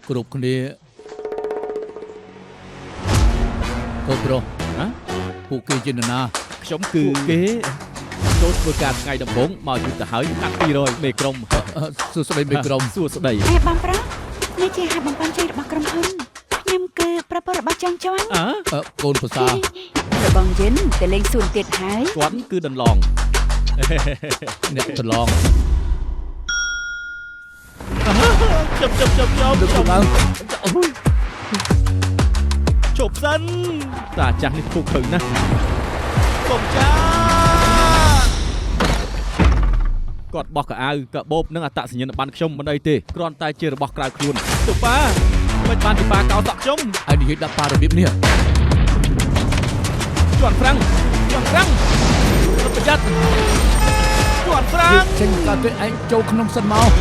គ្រប់គ្នាកូនប្រុសពួកគេជានរណាខ្ញុំគឺគេចូលធ្វើការថ្ងៃដំបូងមកយូរទៅហើយកាត់200មេក្រុមសួស្ដីមេក្រុមសួស្ដីបងប្រុសនេះជាហាក់បំពេញជ័យរបស់ក្រុមហ៊ុនខ្ញុំគឺប្រពន្ធរបស់ចង់ជន់កូនភាសាបងយិនទៅលេងសួនទៀតហើយគាត់គឺដន្លងអ្នកដន្លងជប់ឡើងជប់សិនតាចាស់នេះភូកឃើញណាស់កុំចាគាត់បោះកៅអៅកាបូបនិងអត្តសញ្ញាណប័ណ្ណខ្ញុំមិនអីទេគ្រាន់តែជារបស់ក្រៅខ្លួនទៅប៉ាមិនបានពីប៉ាកោសក់ខ្ញុំហើយនិយាយដាក់ប៉ារបៀបនេះជាន់ហ្វ្រាំងប្រយ័ត្នជាន់ហ្វ្រាំងចេញកាត់ទៅឯងចូលក្នុងសិនមក